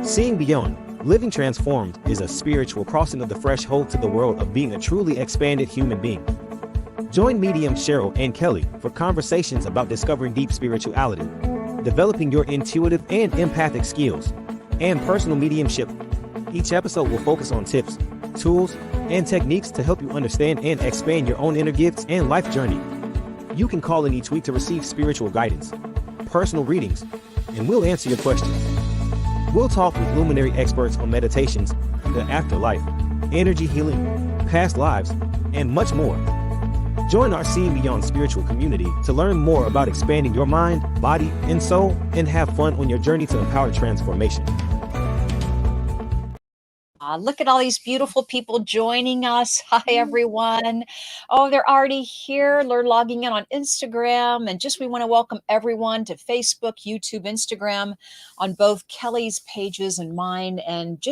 Seeing Beyond, Living Transformed is a spiritual crossing of the threshold to the world of being a truly expanded human being. Join medium Cheryl and Kelley for conversations about discovering deep spirituality, developing your intuitive and empathic skills, and personal mediumship. Each episode will focus on tips, tools, and techniques to help you understand and expand your own inner gifts and life journey. You can call in each week to receive spiritual guidance, personal readings, and we'll answer your questions. We'll talk with luminary experts on meditations, the afterlife, energy healing, past lives, and much more. Join our Seeing Beyond spiritual community to learn more about expanding your mind, body, and soul, and have fun on your journey to empowered transformation. Look at all these beautiful people joining us. Hi, everyone. Oh, they're already here. They're logging in on Instagram. And we want to welcome everyone to Facebook, YouTube, Instagram, on both Kelly's pages and mine. And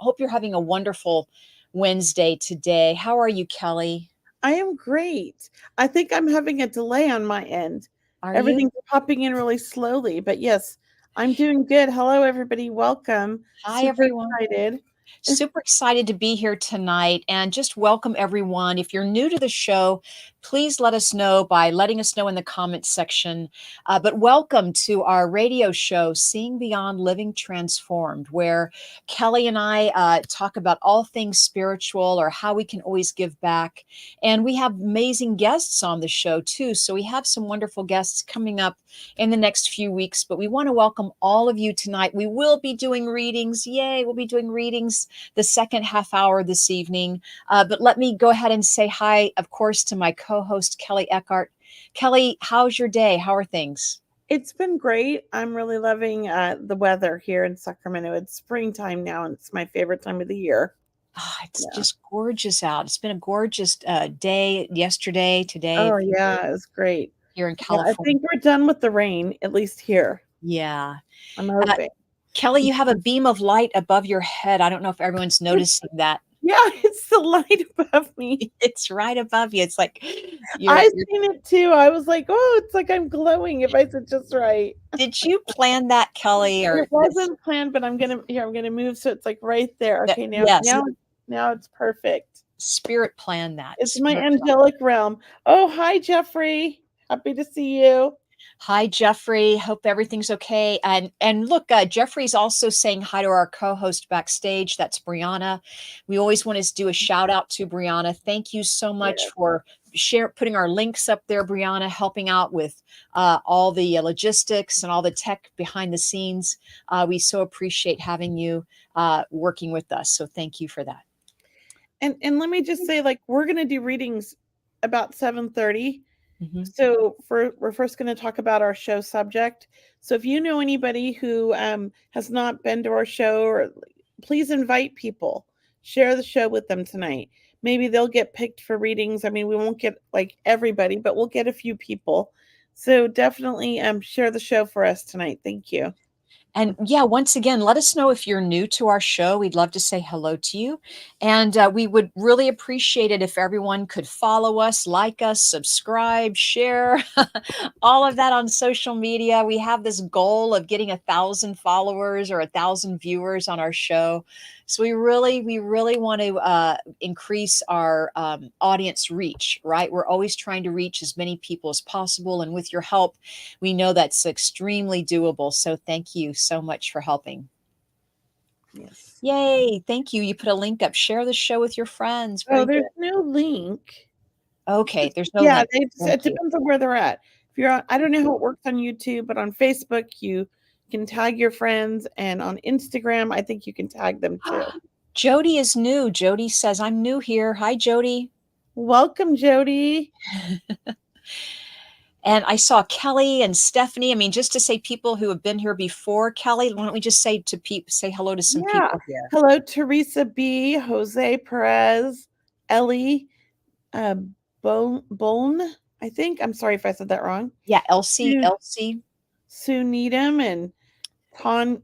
hope you're having a wonderful Wednesday today. How are you, Kelley? I am great. I think I'm having a delay on my end. Everything's popping in really slowly, but yes, I'm doing good. Hello, everybody. Welcome. Hi, everyone. Excited. Super excited to be here tonight, and just welcome everyone. If you're new to the show, please let us know by letting us know in the comments section. But welcome to our radio show, Seeing Beyond, Living Transformed, where Kelley and I talk about all things spiritual or how we can always give back. And we have amazing guests on the show too. So we have some wonderful guests coming up in the next few weeks, but we want to welcome all of you tonight. We will be doing readings. Yay, we'll be doing readings the second half hour this evening. But let me go ahead and say hi, of course, to my co-host, Kelley Eckhart. Kelley, how's your day? How are things? It's been great. I'm really loving the weather here in Sacramento. It's springtime now, and it's my favorite time of the year. It's just gorgeous out. It's been a gorgeous day yesterday, today. Oh, yeah, it was great. Here in California. I think we're done with the rain, at least here. Yeah. I'm hoping. Kelley, you have a beam of light above your head. I don't know if everyone's noticing that. Yeah, it's the light above me. It's right above you. It's like I've seen it too. I was like, oh, it's like I'm glowing if I said just right. Did you plan that, Kelley? Or it wasn't planned, but I'm gonna move so it's like right there. Okay, now it's perfect. Spirit planned that. It's my angelic realm. Oh, hi, Jeffrey. Happy to see you. Hi, Jeffrey. Hope everything's okay. And look, Jeffrey's also saying hi to our co-host backstage. That's Brianna. We always want to do a shout out to Brianna. Thank you so much for putting our links up there, Brianna, helping out with all the logistics and all the tech behind the scenes. We so appreciate having you working with us. So thank you for that. And let me just say, like, we're going to do readings about 7:30. Mm-hmm. So we're first going to talk about our show subject. So if you know anybody who has not been to our show, please invite people. Share the show with them tonight. Maybe they'll get picked for readings. I mean, we won't get like everybody, but we'll get a few people. So definitely share the show for us tonight. Thank you. And once again, let us know if you're new to our show. We'd love to say hello to you. And we would really appreciate it if everyone could follow us, like us, subscribe, share, all of that on social media. We have this goal of getting 1,000 followers or 1,000 viewers on our show. So we really want to increase our audience reach, right? We're always trying to reach as many people as possible. And with your help, we know that's extremely doable. So thank you so much for helping. Yes. Yay. Thank you. You put a link up. Share the show with your friends. There's no link. Okay. There's no link. It depends on where they're at. If you're on, I don't know how it works on YouTube, but on Facebook, you can tag your friends, and on Instagram, I think you can tag them too. Jody is new. Jody says, I'm new here. Hi, Jody. Welcome, Jody. And I saw Kelley and Stephanie. I mean, just to say people who have been here before, Kelley, why don't we just say hello to some people here? Hello, Teresa B, Jose Perez, Ellie, Bone, I think. I'm sorry if I said that wrong. Yeah, Elsie. Sue Needham and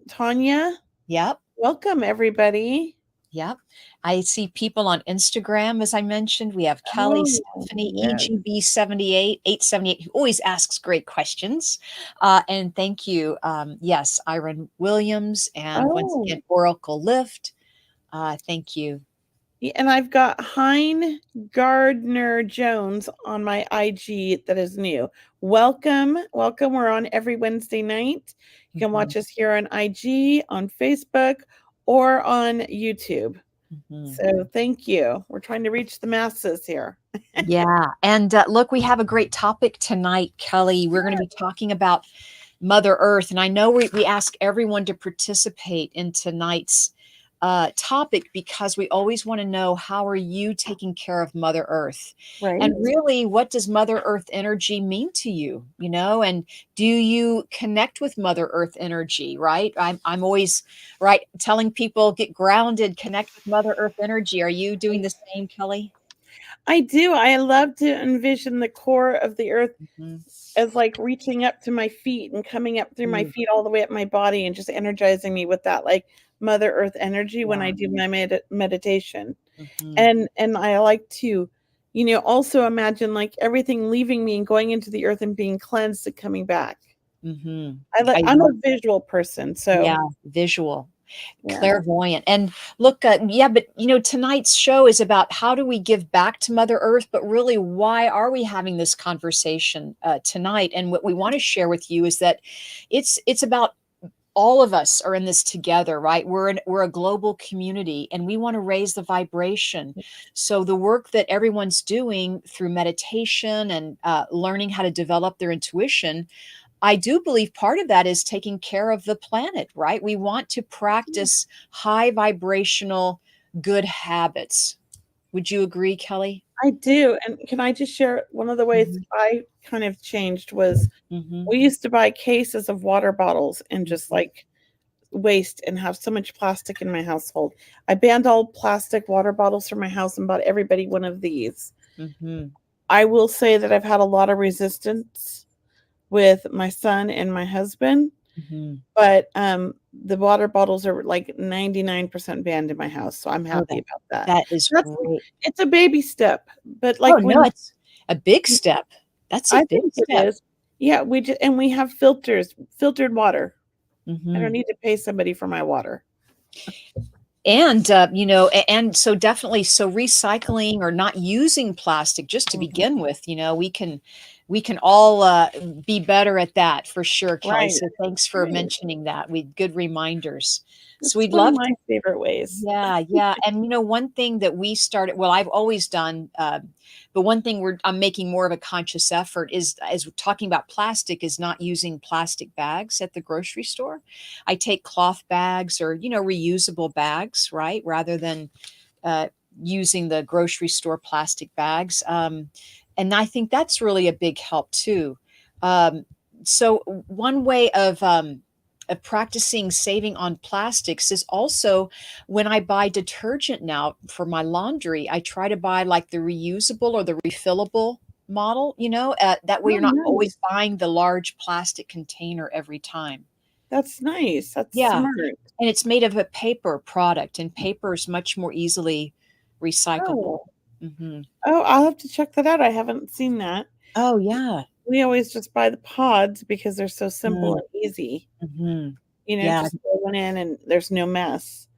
Tanya. Yep. Welcome, everybody. Yep. I see people on Instagram, as I mentioned. We have Kelly, Oh, Stephanie, yes. EGB78, 878, who always asks great questions. And thank you. Yes, Iron Williams, and once Oh, again, Oracle Lift. Thank you. yeah, and I've got Hein Gardner Jones on my IG that is new. Welcome, welcome. We're on every Wednesday night. You can Mhm, watch us here on IG, on Facebook, or on YouTube. mhm. So thank you. We're trying to reach the masses here. Yeah. And look, we have a great topic tonight, Kelly. We're going to be talking about Mother Earth. And I know we ask everyone to participate in tonight's topic because we always want to know, how are you taking care of Mother Earth? Right. And really, what does Mother Earth energy mean to you? And do you connect with Mother Earth energy, right? I'm always right telling people, get grounded, connect with Mother Earth energy. Are you doing the same, Kelly? I do. I love to envision the core of the earth Mhm. as like reaching up to my feet and coming up through my Mm, feet all the way up my body and just energizing me with that like Mother Earth energy when I yeah. do my meditation. Mhm. And I like to, also imagine like everything leaving me and going into the earth and being cleansed and coming back. Mhm. I I'm a love visual person, so yeah, visual, yeah. clairvoyant. And look, yeah, but tonight's show is about how do we give back to Mother Earth, but really, why are we having this conversation tonight? And what we want to share with you is that it's about all of us are in this together, right? We're a global community, and we want to raise the vibration. So the work that everyone's doing through meditation and learning how to develop their intuition, I do believe part of that is taking care of the planet, right? We want to practice high vibrational good habits. Would you agree, Kelly? I do. And can I just share one of the ways Mhm, I kind of changed was mhm, we used to buy cases of water bottles and just mhm, like waste and have so much plastic in my household. I banned all plastic water bottles from my house and bought everybody one of these. mhm, I will say that I've had a lot of resistance with my son and my husband, mhm. but the water bottles are like 99% banned in my house, so I'm Oh, happy about that. that is That's great. it's a baby step, but Oh, like no, when it's a big step. That's a I big think it step. is. Yeah, we have filtered water. I don't Mhm. need to pay somebody for my water. And, and so definitely, so recycling or not using plastic just to Mhm. begin with, we can all be better at that for sure, Kelly. Right, So thanks for right. mentioning that. We good reminders. So It's we'd one of love my favorite ways. yeah, yeah. And one thing that we started, well, I've always done, but one thing I'm making more of a conscious effort is, as we're talking about plastic, is not using plastic bags at the grocery store. I take cloth bags or, reusable bags, right? Rather than uh, using the grocery store plastic bags. And I think that's really a big help too. So one way of practicing saving on plastics is also, when I buy detergent now for my laundry, I try to buy like the reusable or the refillable model, that way Oh, you're not nice. always buying the large plastic container every time. That's nice. That's Yeah. smart. And it's made of a paper product, and paper is much more easily recyclable. Oh. Mhm. Oh, I'll have to check that out. I haven't seen that. Oh, yeah. We always just buy the pods because they're so simple Mm, and easy. mhm. Yeah. Just throw one in and there's no mess.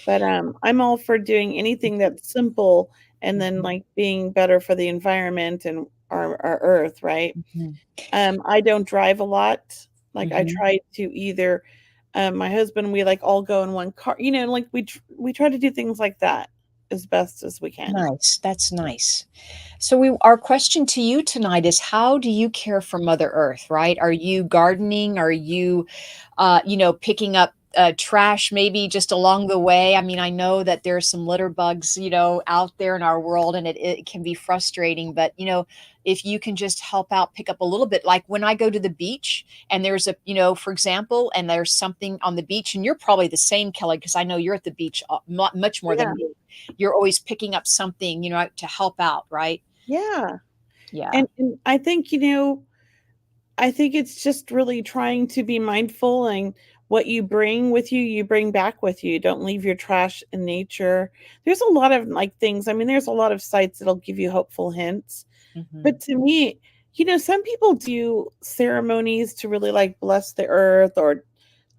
But I'm all for doing anything that's simple and then Mhm, like being better for the environment and our earth, right? mhm, I don't drive a lot. Like I mhm. try to either my husband, we like all go in one car, like we try to do things like that as best as we can. Nice. That's nice. So our question to you tonight is, how do you care for Mother Earth, right? Are you gardening? Are you picking up trash maybe just along the way? I mean, I know that there's some litter bugs, out there in our world, and it can be frustrating, but if you can just help out, pick up a little bit. Like when I go to the beach and there's for example, and there's something on the beach, and you're probably the same, Kelly, because I know you're at the beach much more Yeah. than me. You're always picking up something, to help out, right? Yeah. Yeah. And I think it's just really trying to be mindful and what you bring with you, you bring back with you. Don't leave your trash in nature. There's a lot of like things. I mean, there's a lot of sites that'll give you hopeful hints. Mhm. But to me, some people do ceremonies to really like bless the earth, or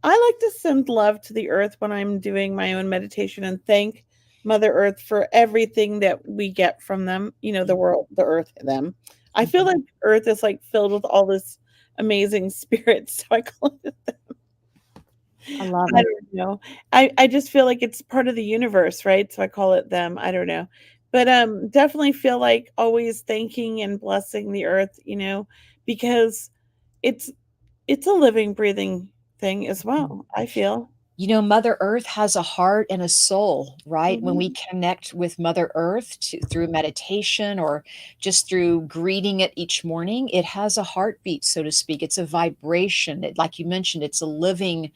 I like to send love to the earth when I'm doing my own meditation and thank Mother Earth for everything that we get from them, the world, the earth, them. I feel Mhm. like earth is like filled with all this amazing spirit. So I call it, I love I it. don't know. I just feel like it's part of the universe, right? So I call it them. I don't know. But definitely feel like always thanking and blessing the earth, because it's it's a living, breathing thing as Mhm. well, I feel. Mother Earth has a heart and a soul, right? When we Mhm. connect with Mother Earth through meditation or just through greeting it each morning, it has a heartbeat, so to speak. It's a vibration. Like you mentioned, it's a living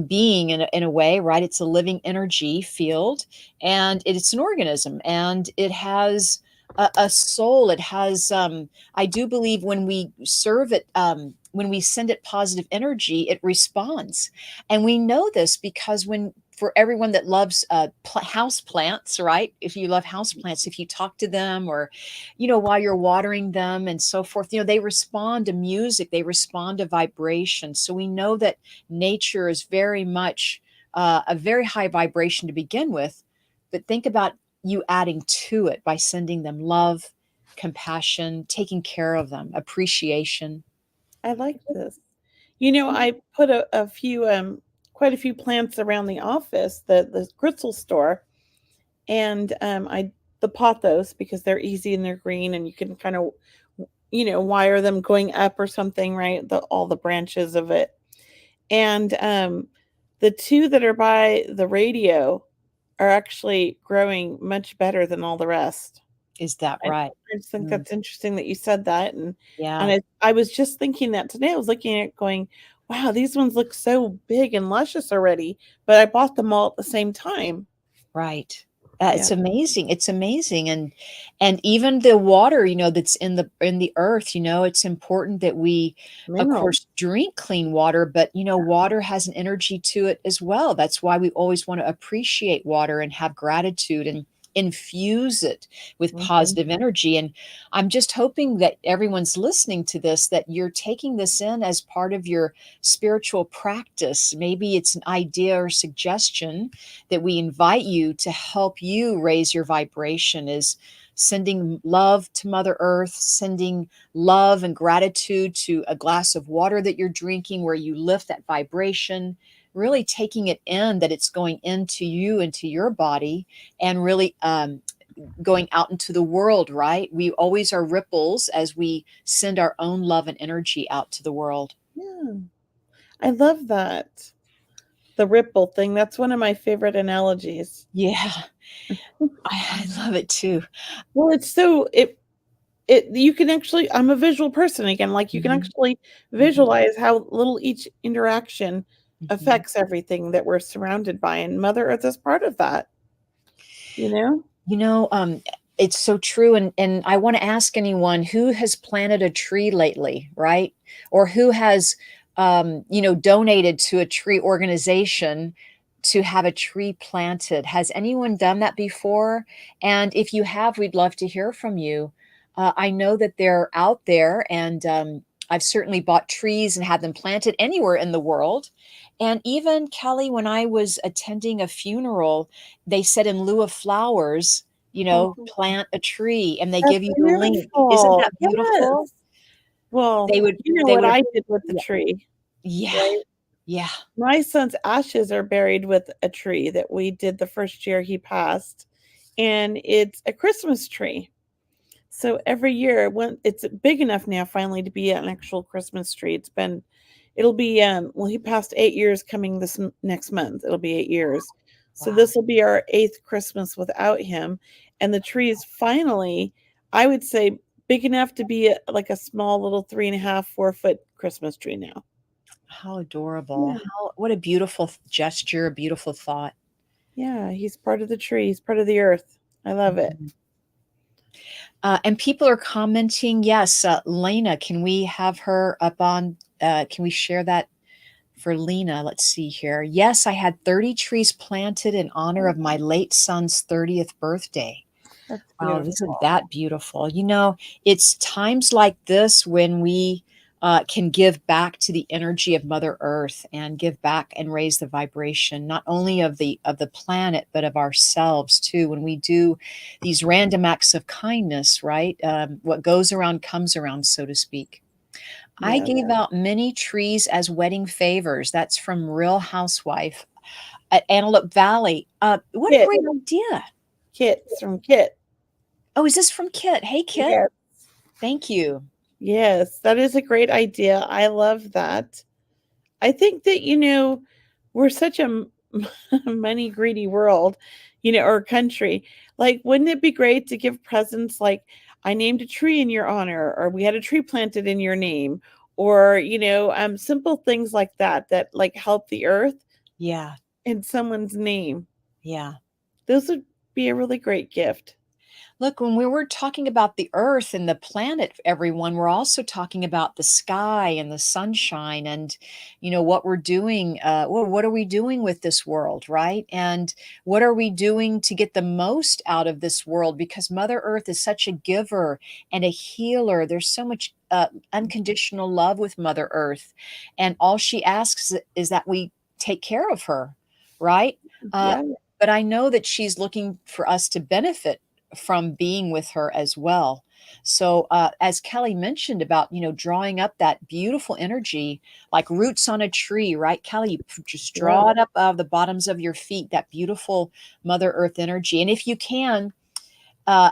being in a way, right? It's a living energy field, and it's an organism, and it has a soul. It has, I do believe when we serve it, when we send it positive energy, it responds. And we know this because for everyone that loves house plants, right? If you love house plants, if you talk to them or while you're watering them and so forth, they respond to music, they respond to vibration. So we know that nature is very much a very high vibration to begin with. But think about you adding to it by sending them love, compassion, taking care of them, appreciation. I like this. I put quite a few plants around the office, the crystal store, and I the pothos because they're easy and they're green and you can kind of wire them going up or something, right? All the branches of it. And the two that are by the radio are actually growing much better than all the rest. Is that I right? I just think Mm, that's interesting that you said that, and yeah, I was just thinking that today. I was looking at it going, "Wow, these ones look so big and luscious already," but I bought them all at the same time. right. Yeah, It's amazing. It's amazing, and even the water, that's in the earth. It's important that we, of mineral. course, drink clean water, but water has an energy to it as well. That's why we always want to appreciate water and have gratitude and infuse it with Mhm. positive energy. And I'm just hoping that everyone's listening to this, that you're taking this in as part of your spiritual practice. Maybe it's an idea or suggestion that we invite you to help you raise your vibration, is sending love to Mother Earth, sending love and gratitude to a glass of water that you're drinking, where you lift that vibration, really taking it in, that it's going into you, into your body, and really going out into the world, right? We always are ripples as we send our own love and energy out to the world. Yeah, I love that. The ripple thing, that's one of my favorite analogies. Yeah, I love it too. Well, it's so you can actually I'm a visual person again, like, you can Mhm, actually mhm, visualize how little each interaction mhm. affects everything that we're surrounded by, and Mother Earth is part of that, you know? You know, it's so true. And I want to ask anyone who has planted a tree lately, right? Or who has, donated to a tree organization to have a tree planted. Has anyone done that before? And if you have, we'd love to hear from you. I know that they're out there, and I've certainly bought trees and had them planted anywhere in the world. And even Kelly, when I was attending a funeral, they said in lieu of flowers, Mhm. plant a tree, and they That's give you the link. Isn't beautiful. that beautiful? Yes. Well, They would you know they what would I did with the Yeah. tree, Yeah. right? Yeah. My son's ashes are buried with a tree that we did the first year he passed, and it's a Christmas tree. So every year, when it's big enough now finally to be an actual Christmas tree, it'll be, well, he passed 8 years coming next month. It'll be 8 years. So Wow. this will be our 8th Christmas without him, and the tree is finally, I would say, big enough to be like a small little 3.5, 4-foot Christmas tree now. How adorable. Yeah. What a beautiful gesture, a beautiful thought. Yeah, he's part of the tree, he's part of the earth. I love it. Mhm. And people are commenting. Yes, Lena, can we have her up on? Can we share that For Lena, let's see here. Yes, I had 30 trees planted in honor of my late son's 30th birthday. That's Wow, beautiful. isn't that beautiful? It's times like this when we can give back to the energy of Mother Earth and give back and raise the vibration, not only of the planet, but of ourselves too. When we do these random acts of kindness, right? What goes around comes around, so to speak. I Yeah, gave out many trees as wedding favors. That's from Real Housewife at Antelope Valley. What a Kit. great idea. Kit's from Kit. Oh, is this from Kit? Hey, Kit. Yes. Thank you. Yes, that is a great idea. I love that. I think that, we're such a money greedy world, or country. Like, wouldn't it be great to give presents like, I named a tree in your honor, or we had a tree planted in your name, or, simple things like that, that like help the earth Yeah. in someone's name. Yeah. Those would be a really great gift. Look, when we were talking about the earth and the planet, everyone, we're also talking about the sky and the sunshine and, what we're doing. What are we doing with this world, right? And what are we doing to get the most out of this world? Because Mother Earth is such a giver and a healer. There's so much unconditional love with Mother Earth. And all she asks is that we take care of her, right? Uh, Yeah. but I know that she's looking for us to benefit from being with her as well. So, as Kelly mentioned about, drawing up that beautiful energy, like roots on a tree, right, Kelly? You just Yeah. draw it up out of the bottoms of your feet, that beautiful Mother Earth energy. And if you can, uh,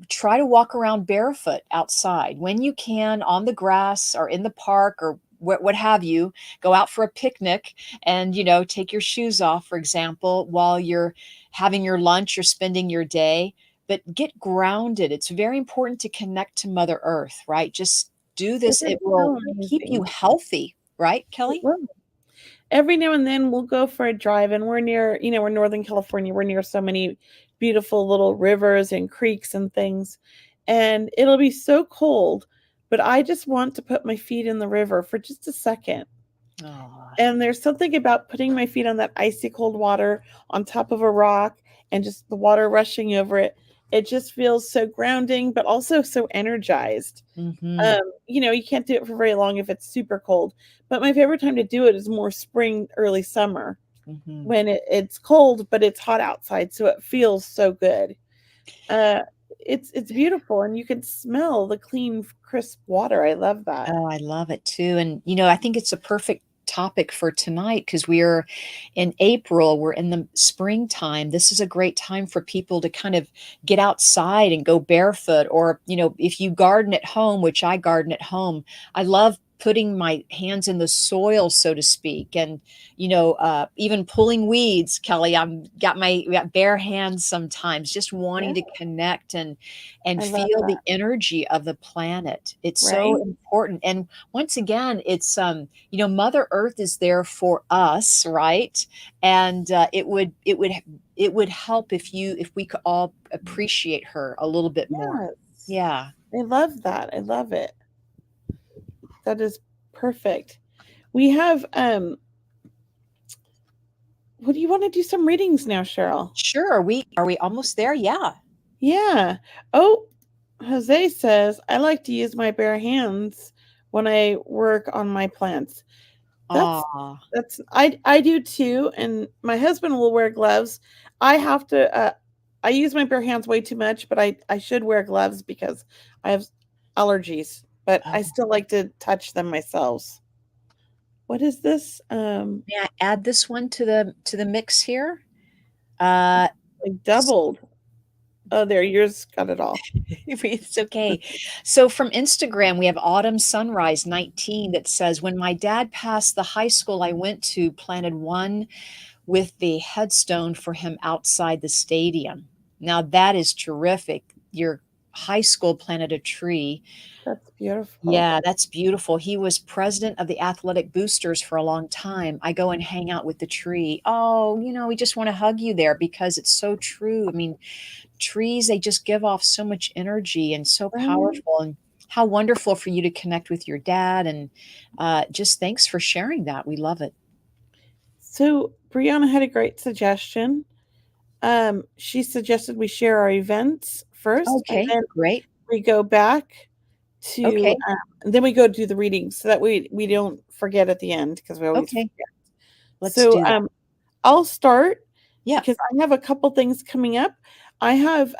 try to walk around barefoot outside when you can, on the grass or in the park or what have you. Go out for a picnic and take your shoes off, for example, while you're having your lunch or spending your day. But get grounded. It's very important to connect to Mother Earth, right? Just do this. It's It so will keep you amazing. healthy, right, It Kelly? will. Every now and then we'll go for a drive, and we're near, we're Northern California. We're near so many beautiful little rivers and creeks and things. And it'll be so cold, but I just want to put my feet in the river for just a second. Oh, And there's something about putting my feet on that icy cold water on top of a rock and just the water rushing over it. It just feels so grounding, but also so energized. mm-hmm, You can't do it for very long if it's super cold. But my favorite time to do it is more spring, early summer mm-hmm. when it's cold, but it's hot outside. So it feels so good. Uh, it's beautiful, and you can smell the clean, crisp water. I love that. Oh, I love it too. And, I think it's a perfect topic for tonight because we are in April, we're in the springtime. This is a great time for people to kind of get outside and go barefoot. Or, if you garden at home, which I garden at home, I love putting my hands in the soil, so to speak, and even pulling weeds. Kelly, got bare hands sometimes, just Yeah, wanting to connect and I love feel the that. energy of the planet. It's so Right? important. And once again, it's Mother Earth is there for us, right? And it would help if we could all appreciate her a little bit more. Yes. Yeah. I love that. I love it. That is perfect. We have what do you want to do some readings now, Cheryl? Sure. Are we almost there? Yeah. Yeah. Oh, Jose says, I like to use my bare hands when I work on my plants. That's Ah. I do too, and my husband will wear gloves. I have to I use my bare hands way too much, but I should wear gloves because I have allergies, but I still like to touch them myself. What is this? May I add this one to the mix here? Uh Like doubled. Oh, there, yours got it all. It's okay. So from Instagram, we have Autumn Sunrise 19 that says, when my dad passed, the high school I went to planted one with the headstone for him outside the stadium. Now that is terrific. Your high school planted a tree. That's beautiful. Yeah, that's beautiful. He was president of the athletic boosters for a long time. I go and hang out with the tree. Oh, we just want to hug you there because it's so true. I mean, trees, they just give off so much energy and so Right? powerful. And how wonderful for you to connect with your dad. And just thanks for sharing that. We love it. So Brianna had a great suggestion. She suggested we share our events first, and Okay, then great. we go back to, Okay, then we go do the readings so that we don't forget at the end because we always okay. forget. Let's So do that. I'll start Yeah. because I have a couple things coming up. I have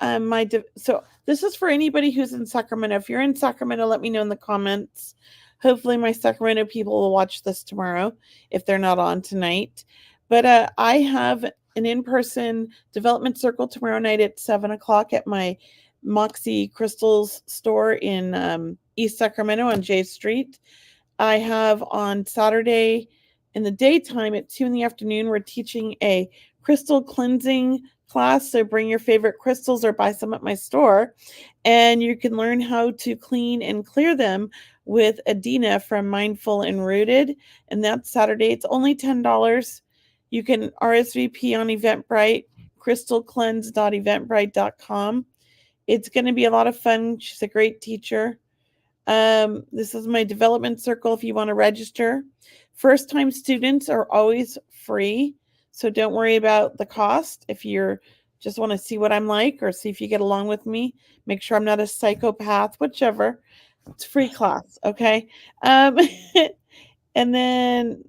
so this is for anybody who's in Sacramento. If you're in Sacramento, let me know in the comments. Hopefully, my Sacramento people will watch this tomorrow if they're not on tonight. But I have an in-person development circle tomorrow night at 7 o'clock at my Moxie Crystals store in East Sacramento on J Street. I have on Saturday in the daytime at 2 in the afternoon, we're teaching a crystal cleansing class. So bring your favorite crystals or buy some at my store, and you can learn how to clean and clear them with Adina from Mindful and Rooted. And that's Saturday. It's only $10. You can RSVP on Eventbrite, crystalcleanse.eventbrite.com. It's going to be a lot of fun. She's a great teacher. This is my development circle if you want to register. First time students are always free, so don't worry about the cost. If you're just want to see what I'm like or see if you get along with me, make sure I'm not a psychopath, whichever. It's free class, okay? Um, and then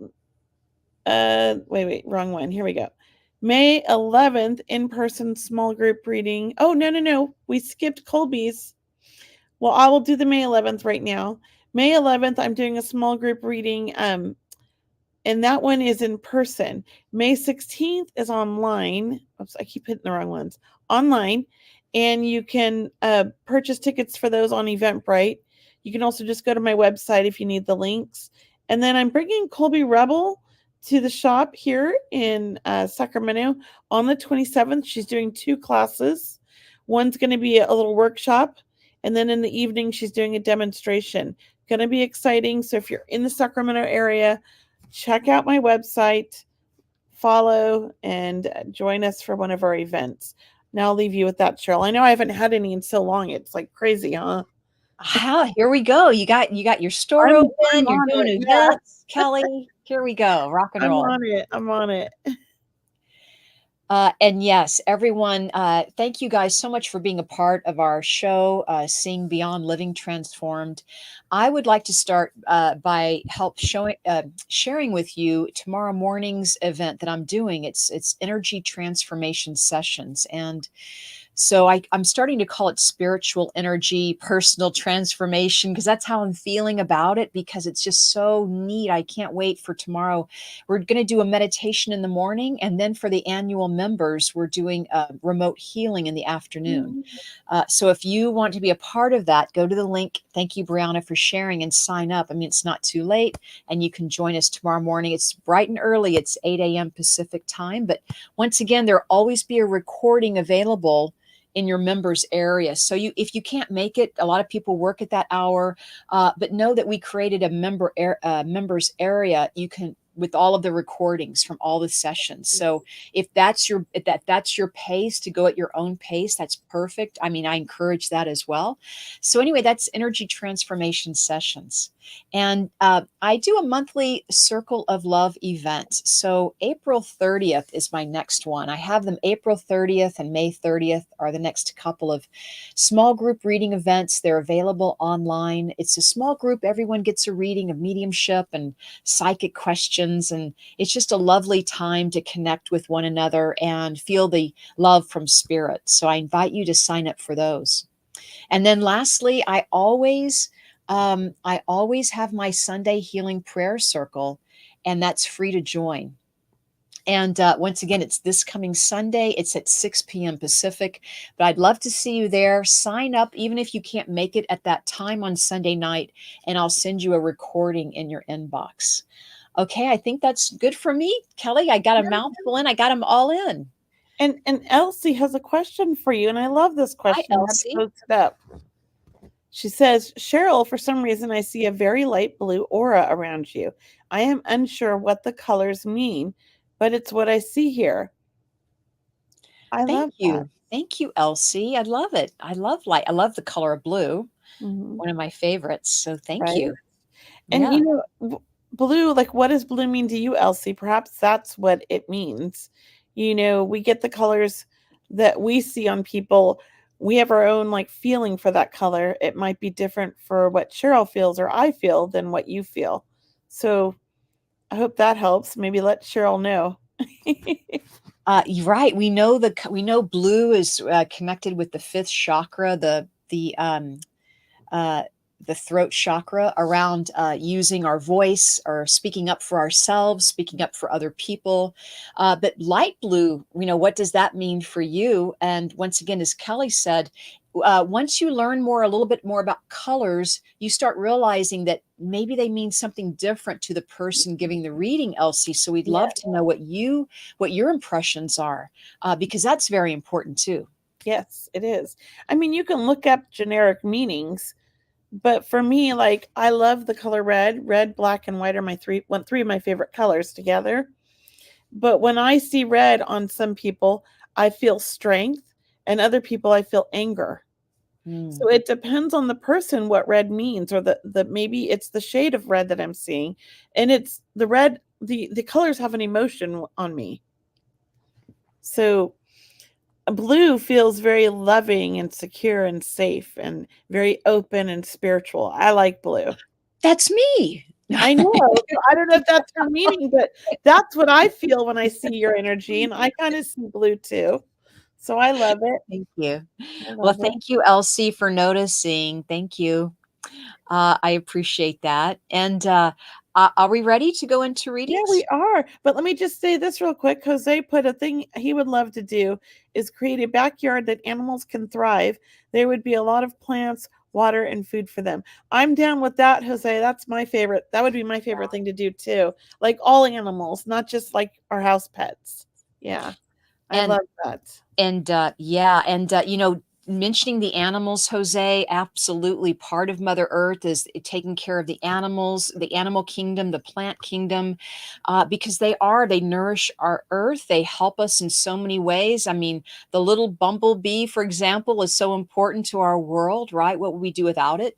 wait, wrong one. Here we go. May 11th, in-person small group reading. Oh, no. We skipped Colby's. Well, I will do the May 11th right now. May 11th, I'm doing a small group reading, and that one is in person. May 16th is online. Oops, I keep hitting the wrong ones. Online, and you can purchase tickets for those on Eventbrite. You can also just go to my website if you need the links. And then I'm bringing Colby Rebel to the shop here in Sacramento on the 27th. She's doing 2 classes. One's going to be a little workshop, and then in the evening, she's doing a demonstration. Going to be exciting. So if you're in the Sacramento area, check out my website, follow, and join us for one of our events. Now I'll leave you with that, Cheryl. I know I haven't had any in so long. It's like crazy, huh? Here we go. You got your store I'm open. You're on doing it. Yeah, events, Kelly. Here we go. Rock and I'm roll. on it. I'm on it. And yes, everyone, thank you guys so much for being a part of our show, Seeing Beyond Living Transformed. I would like to start by sharing with you tomorrow morning's event that I'm doing. It's energy transformation sessions, and so I'm starting to call it spiritual energy, personal transformation, because that's how I'm feeling about it, because it's just so neat. I can't wait for tomorrow. We're going to do a meditation in the morning. And then for the annual members, we're doing remote healing in the afternoon. So if you want to be a part of that, go to the link. Thank you, Brianna, for sharing and sign up. I mean, it's not too late, and you can join us tomorrow morning. It's bright and early. It's 8 a.m. Pacific time. But once again, there'll always be a recording available in your members area. So if you can't make it, a lot of people work at that hour, but know that we created a members area. You can, with all of the recordings from all the sessions. So if that's your pace, to go at your own pace, that's perfect. I mean, I encourage that as well. So anyway, that's energy transformation sessions. And I do a monthly Circle of Love event. So April 30th is my next one. I have them April 30th and May 30th are the next couple of small group reading events. They're available online. It's a small group. Everyone gets a reading of mediumship and psychic questions. And it's just a lovely time to connect with one another and feel the love from spirit. So I invite you to sign up for those. And then lastly, I always have my Sunday healing prayer circle, and that's free to join. And once again, it's this coming Sunday. It's at 6 p.m. Pacific, but I'd love to see you there. Sign up, even if you can't make it at that time on Sunday night, and I'll send you a recording in your inbox. Okay, I think that's good for me. Kelly, I got a mouthful in. I got them all in. And Elsie has a question for you, and I love this Hi, question. Elsie. Let's post it up. She says, Cheryl, for some reason, I see a very light blue aura around you. I am unsure what the colors mean, but it's what I see here. I love that. Thank you, Elsie. I love it. I love light. I love the color of blue. Mhm. One of my favorites. So thank Right? you. And Yeah. blue, like what does blue mean to you, Elsie? Perhaps that's what it means. We get the colors that we see on people. We have our own like feeling for that color. It might be different for what Cheryl feels or I feel than what you feel. So I hope that helps. Maybe let Cheryl know. You're right. We know blue is connected with the fifth chakra, uh, the throat chakra, around using our voice or speaking up for ourselves, speaking up for other people. But light blue, what does that mean for you? And once again, as Kelly said, once you learn a little bit more about colors, you start realizing that maybe they mean something different to the person giving the reading, Elsie. So we'd Yeah. love to know what your impressions are, because that's very important too. Yes, it is. I mean, you can look up generic meanings, but for me, like I love the color red. Red, black, and white are my three of my favorite colors together. But when I see red on some people, I feel strength, and other people I feel anger. So it depends on the person what red means, or the maybe it's the shade of red that I'm seeing, and it's the red. The colors have an emotion on me. So blue feels very loving and secure and safe and very open and spiritual. I like blue. That's me. I know. So I don't know if that's her meaning, but that's what I feel when I see your energy, and I kind of see blue too. So I love it. Thank you. I Well, love it. thank you, Elsie, for noticing. Thank you. I appreciate that. And are we ready to go into Yeah, readings? we are. But let me just say this real quick. Jose put a thing he would love to do is create a backyard that animals can thrive. There would be a lot of plants, water, and food for them. I'm down with that, Jose. That's my favorite. That would be my favorite thing to do too. Like all animals, not just like our house pets. Yeah, I And love that. yeah, and mentioning the animals, Jose, absolutely part of Mother Earth is taking care of the animals, the animal kingdom, the plant kingdom, because they nourish our earth. They help us in so many ways. I mean, the little bumblebee, for example, is so important to our world, right? What would we do without it?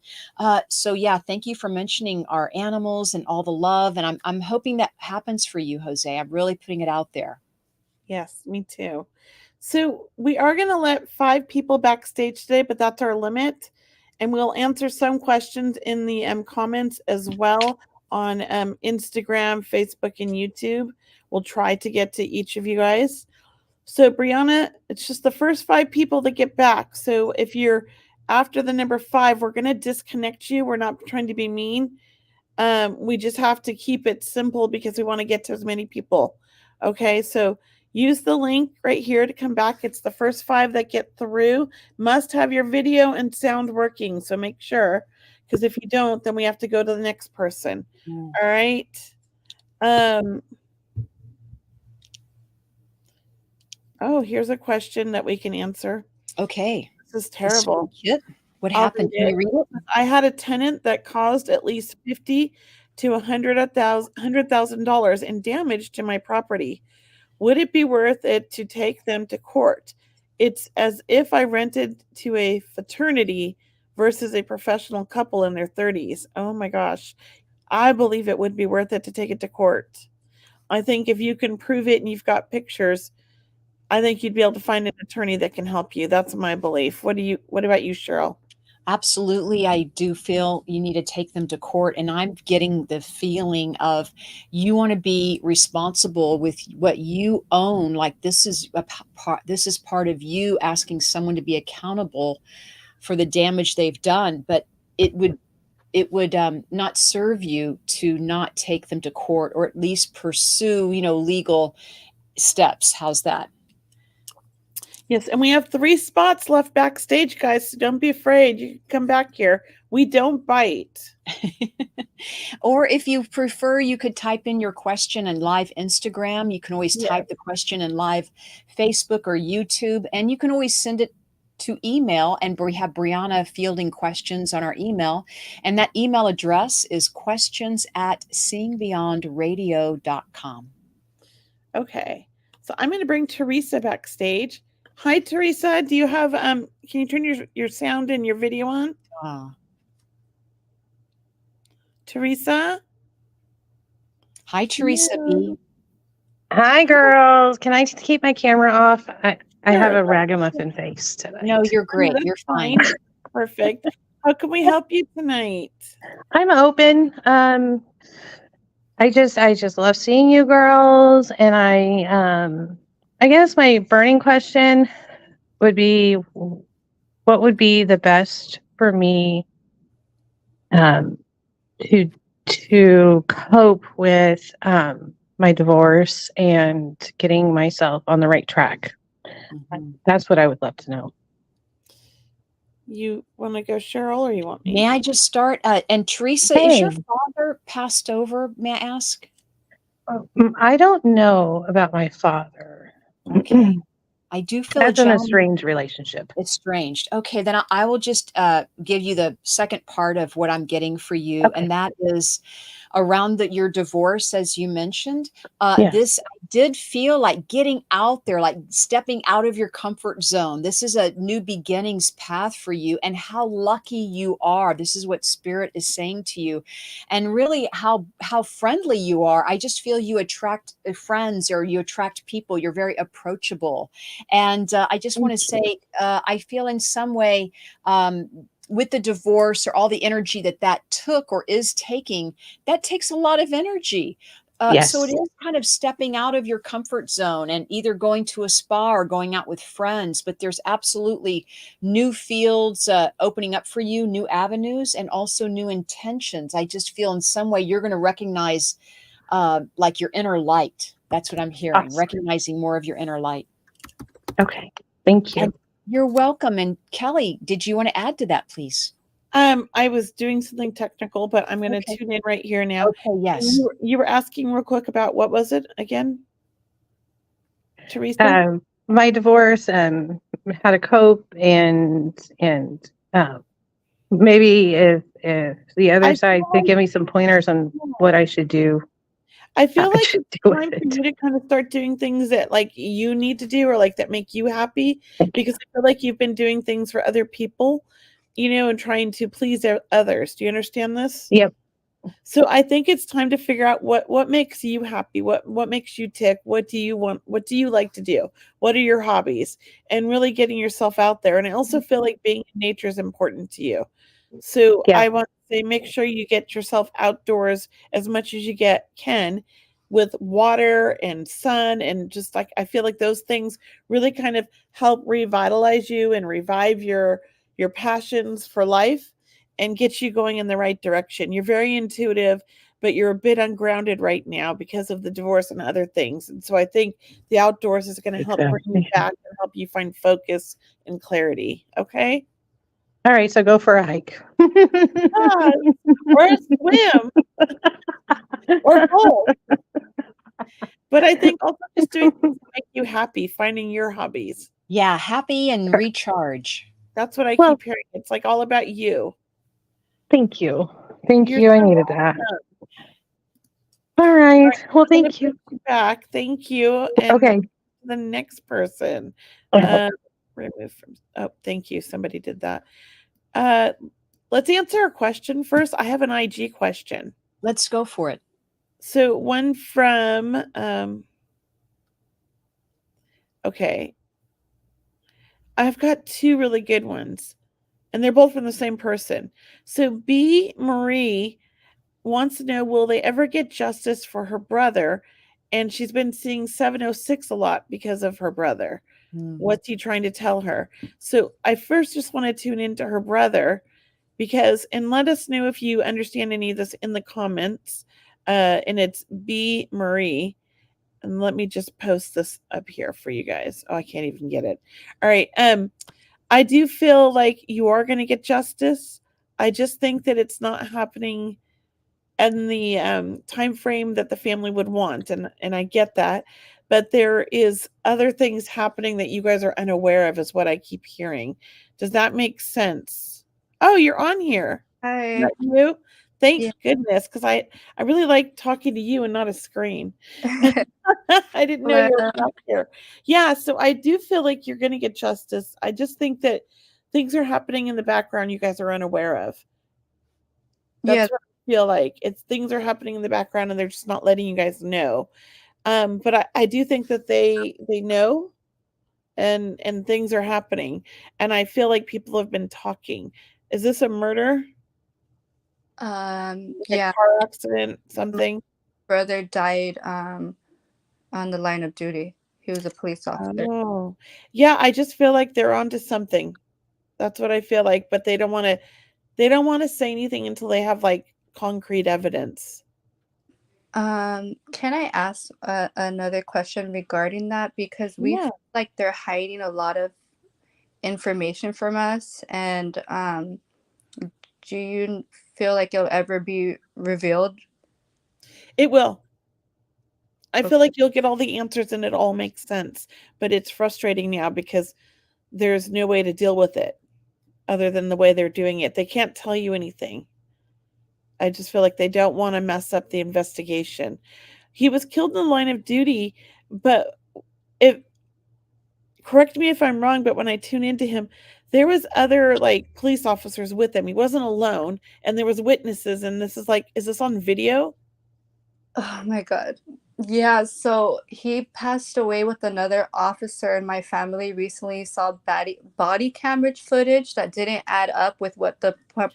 So yeah, thank you for mentioning our animals and all the love. And I'm hoping that happens for you, Jose. I'm really putting it out there. Yes, me too. So we are going to let 5 people backstage today, but that's our limit. And we'll answer some questions in the comments as well on Instagram, Facebook, and YouTube. We'll try to get to each of you guys. So Brianna, it's just the first 5 people that get back. So if you're after the number 5, we're going to disconnect you. We're not trying to be mean. We just have to keep it simple because we want to get to as many people. Okay, so use the link right here to come back. It's the first 5 that get through. Must have your video and sound working. So make sure, because if you don't, then we have to go to the next person. All right. Oh, here's a question that we can answer. Okay. This is terrible. What I'll happened? read Can it. you read it? I had a tenant that caused at least $50,000 to $100,000 in damage to my property. Would it be worth it to take them to court? It's as if I rented to a fraternity versus a professional couple in their 30s. Oh my gosh. I believe it would be worth it to take it to court. I think if you can prove it and you've got pictures, I think you'd be able to find an attorney that can help you. That's my belief. What about you, Cheryl? Absolutely, I do feel you need to take them to court. And I'm getting the feeling of you want to be responsible with what you own. Like this is this is part of you asking someone to be accountable for the damage they've done. But it would not serve you to not take them to court, or at least pursue, legal steps. How's that? Yes, and we have 3 spots left backstage, guys, so don't be afraid. You can come back here. We don't bite. Or if you prefer, you could type in your question in live Instagram. You can always type the question in live Facebook or YouTube, and you can always send it to email, and we have Brianna fielding questions on our email. And that email address is questions@seeingbeyondradio.com. Okay. So I'm going to bring Teresa backstage. Hi, Teresa. Do you have can you turn your sound and your video on? Teresa? Hi, Teresa B. Hi, girls. Can I just keep my camera off? I have Sure. a ragamuffin face tonight. No, you're Oh, no, great. that's You're fine. Perfect. How can we help you tonight? I'm open. I just love seeing you girls, and I guess my burning question would be, what would be the best for me um to cope with my divorce and getting myself on the right track? Mhm. That's what I would love to know. You want to go, Cheryl, or you want me? May I just start? And Teresa, is your Hey. father passed over? May I ask? I don't know about my father. Okay. I do feel a That's an gentleman. estranged relationship. Estranged. Okay, then I will just give you the second part of what I'm getting for you, Okay. and that is around your divorce, as you mentioned. Yes. This I did feel like getting out there, like stepping out of your comfort zone. This is a new beginnings path for you, and how lucky you are. This is what Spirit is saying to you, and really how friendly you are. I just feel you attract friends, or you attract people. You're very approachable. And I just want to say, I feel in some way with the divorce, or all the energy that took or is taking, that takes a lot of energy. So it Yes. is kind of stepping out of your comfort zone and either going to a spa or going out with friends. But there's absolutely new fields opening up for you, new avenues, and also new intentions. I just feel in some way you're going to recognize like your inner light. That's what I'm hearing, Awesome. recognizing more of your inner light. Okay. Thank you. And you're welcome. And Kelley, did you want to add to that, please? I was doing something technical, but I'm going to Okay. tune in right here now. Okay, yes. You were asking real quick about what was it again, Teresa? My divorce, how to cope, and maybe if the other I side feel could like give me some pointers on what I should do. I feel I like should it's do time with for it. you to kind of start doing things that like you need to do, or like that make you happy, Thank you. because I feel like you've been doing things for other people, and trying to please others. Do you understand this? Yep. So I think it's time to figure out what makes you happy, what makes you tick, what do you want, what do you like to do, what are your hobbies, and really getting yourself out there. And I also feel like being in nature is important to you. So Yeah. I want to say, make sure you get yourself outdoors as much as you can, with water and sun, and just like I feel like those things really kind of help revitalize you and revive your passions for life and get you going in the right direction. You're very intuitive, but you're a bit ungrounded right now because of the divorce and other things. And so I think the outdoors is going to help bring you Exactly. back and help you find focus and clarity. Okay? All right. So go for a hike. Yes. Or a swim or both. But I think also just doing things that make you happy, finding your hobbies. Yeah, happy and recharge. That's what I Well, keep hearing. It's like all about you. thank you. Thank You're you. I so needed that. welcome. All All right. right, Well, I'm gonna thank you. put you back. Thank you. And Okay. the next person. Uh, Remove from. Oh, thank you. Somebody did that. Uh, let's answer a question first. I have an IG question. Let's go for it. So one from. Okay, I've got two really good ones, and they're both from the same person. So B Marie wants to know, will they ever get justice for her brother? And she's been seeing 706 a lot because of her brother. Mhm. What's he trying to tell her? So I first just want to tune into her brother, and let us know if you understand any of this in the comments. And it's B Marie. And let me just post this up here for you guys. Oh, I can't even get it. All right. I do feel like you are going to get justice. I just think that it's not happening in the time frame that the family would want, and I get that, but there is other things happening that you guys are unaware of, is what I keep hearing. Does that make sense? Oh, you're on here. Is Hi. that you? Thank Yeah. goodness, because I really like talking to you and not a screen. I didn't know you were Well, back here. Yeah, so I do feel like you're going to get justice. I just think that things are happening in the background you guys are unaware of. yeah, That's right. feel like it's things are happening in the background and they're just not letting you guys know. But I do think that they know, and things are happening, and I feel like people have been talking. Is this a murder? Like Yeah, a car accident, my something? brother died on the line of duty. He was a police officer. Oh, yeah. I just feel like they're onto something. That's what I feel like, but they don't want to. They don't want to say anything until they have like concrete evidence. Can I ask another question regarding that? Because we Yeah. feel like they're hiding a lot of information from us, and do you feel like it'll ever be revealed? It will. I Okay. feel like you'll get all the answers and it all makes sense, but it's frustrating now because there's no way to deal with it other than the way they're doing it. They can't tell you anything. I just feel like they don't want to mess up the investigation. He was killed in the line of duty, but if correct me if I'm wrong, but when I tune into him, there was other like police officers with him. He wasn't alone, and there was witnesses. And this is like, is this on video? Oh my God. Yeah, so he passed away with another officer, and my family recently saw body camera footage that didn't add up with what the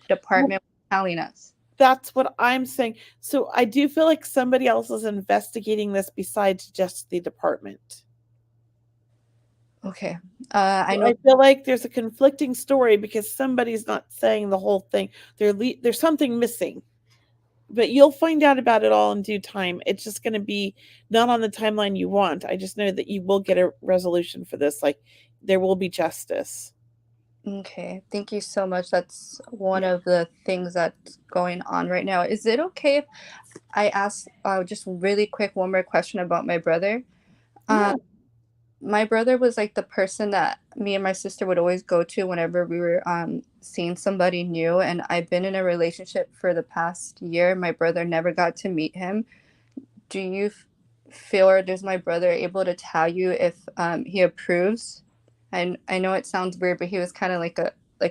department was telling us. That's what I'm saying. So I do feel like somebody else is investigating this besides just the department. Okay. I So know. I feel like there's a conflicting story because somebody's not saying the whole thing. There's something missing. But you'll find out about it all in due time. It's just going to be not on the timeline you want. I just know that you will get a resolution for this. Like there will be justice. Okay. Thank you so much. That's one Yeah. of the things that's going on right now. Is it okay if I ask just really quick one more question about my brother? Yeah. My brother was like the person that me and my sister would always go to whenever we were seeing somebody new. And I've been in a relationship for the past year. My brother never got to meet him. Do you feel, or is my brother able to tell you if he approves? And I know it sounds weird, but he was kind of like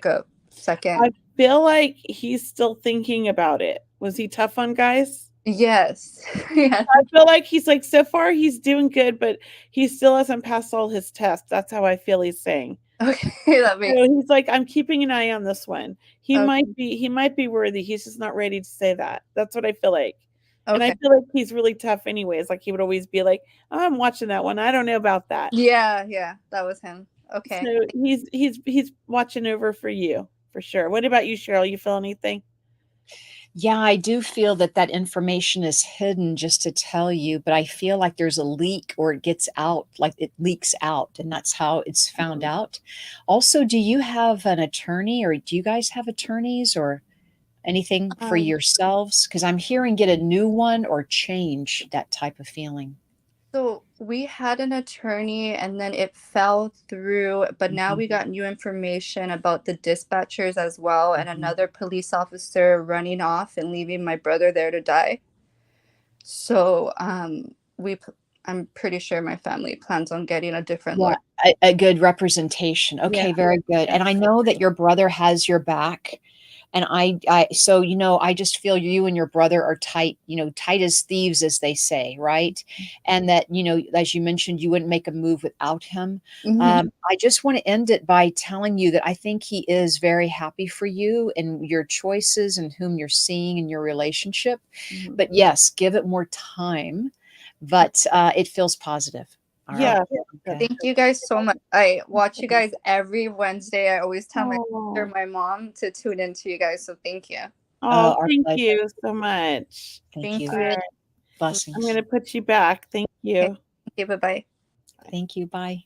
a second. I feel like he's still thinking about it. Was he tough on guys? Yes. Yeah. I feel like he's like, so far he's doing good, but he still hasn't passed all his tests. That's how I feel he's saying. Okay, that makes So he's like, I'm keeping an eye on this one. He okay. might be worthy. He's just not ready to say that. That's what I feel like. And I Okay. feel like he's really tough anyways. Like he would always be like, oh, I'm watching that one. I don't know about that. Yeah, that was him. Okay. So he's watching over for you for sure. What about you, Cheryl? You feel anything? Yeah, I do feel that that information is hidden just to tell you, but I feel like there's a leak or it gets out, like it leaks out, and that's how it's found out. Also, do you have an attorney or do you guys have attorneys or anything for Um, yourselves? Because I'm hearing get a new one or change that type of feeling. So we had an attorney and then it fell through, but now Mhm, we got new information about the dispatchers as well, and mhm. another police officer running off and leaving my brother there to die. So I'm pretty sure my family plans on getting a different Yeah, lawyer. a good representation. Yeah. Okay, very good. Yeah. And I know that your brother has your back. And so, I just feel you and your brother are tight, tight as thieves, as they say, right? And that, as you mentioned, you wouldn't make a move without him. Mhm. I just want to end it by telling you that I think he is very happy for you and your choices and whom you're seeing in your relationship. Mhm. But yes, give it more time, but it feels positive. All right. Yeah. Okay. Thank you guys so much. I watch you guys every Wednesday. I always tell my sister, Oh, my mom to tune into you guys. So thank you. oh, Our thank pleasure. you so much. Thank Thank you. All you. right. I'm Blessings. going to put you back. Thank Okay. you. Okay, bye-bye. Thank you. Bye.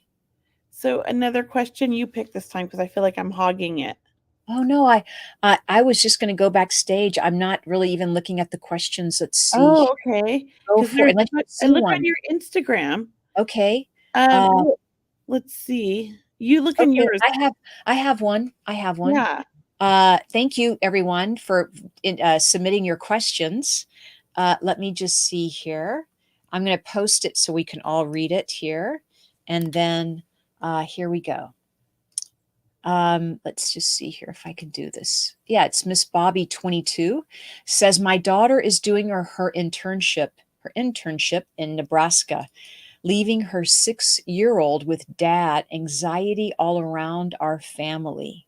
So another question you picked this time because I feel like I'm hogging it. Oh no, I was just going to go backstage. I'm not really even looking at the questions. Let's see. Oh, okay. Go Because for there's, unless you I see look on one. your Instagram. Okay. Um, Uh, let's see. You look on okay. yours. I have one. I have one. Yeah. Thank you everyone for submitting your questions. Let me just see here. I'm going to post it so we can all read it here, and then here we go. Let's just see here if I can do this. Yeah, it's Miss Bobby 22 says my daughter is doing her internship in Nebraska, leaving her 6-year-old with dad, anxiety all around our family.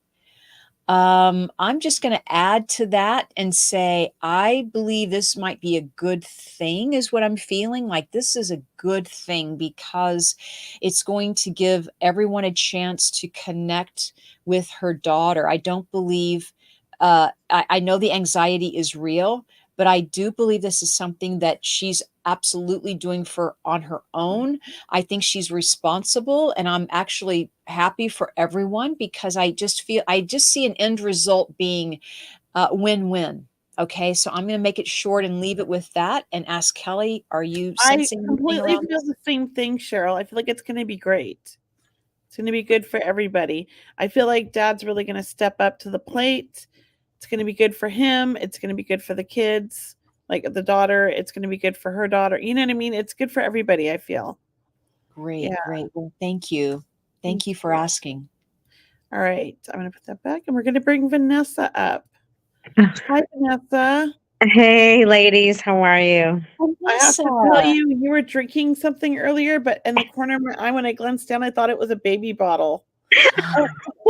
I'm just going to add to that and say, I believe this might be a good thing, is what I'm feeling. Like this is a good thing because it's going to give everyone a chance to connect with her daughter. I don't believe, I know the anxiety is real, but I do believe this is something that she's absolutely doing for on her own. I think she's responsible, and I'm actually happy for everyone because I just see an end result being win-win. Okay, so I'm going to make it short and leave it with that and ask Kelly, are you I sensing anything completely around feel this? the same thing, Cheryl. I feel like it's going to be great. It's going to be good for everybody. I feel like Dad's really going to step up to the plate. It's going to be good for him. It's going to be good for the kids, like the daughter. It's going to be good for her daughter. You know what I mean? It's good for everybody, I feel. Great, Yeah. great. Well, thank you. Thank you for asking. All right. I'm going to put that back and we're going to bring Vanessa up. Hi, Vanessa. Hey, ladies, how are you? I have to tell you, you were drinking something earlier, but in the corner of my eye, when I glanced down, I thought it was a baby bottle.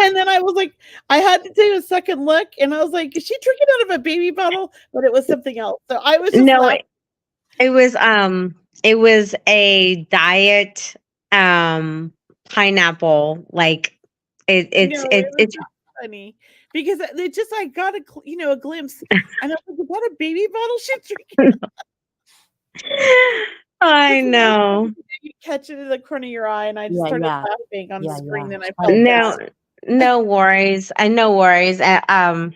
And then I was like, I had to take a second look, and I was like, is she drinking out of a baby bottle? But it was something else. So I was just No, laughing. it was a diet pineapple. Like I it's know, it, it was it's just funny because it just I got a glimpse, and I was like, is that a baby bottle she's drinking? I know. You catch it in the corner of your eye, and I just started laughing on the screen, and I felt No, bad. no worries. I no worries. A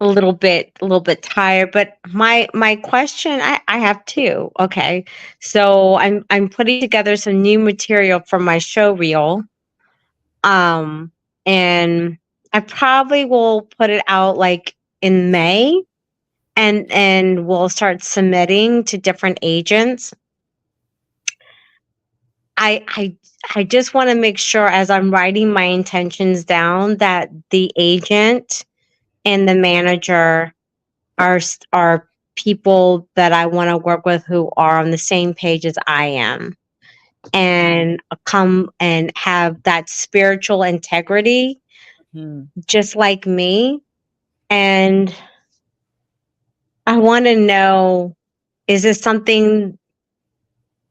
little bit tired, but my question, I have two. Okay. So I'm putting together some new material for my show reel. And I probably will put it out like in May, and we'll start submitting to different agents. I just want to make sure as I'm writing my intentions down that the agent and the manager are people that I want to work with who are on the same page as I am, and come and have that spiritual integrity just like me. And I want to know, is this something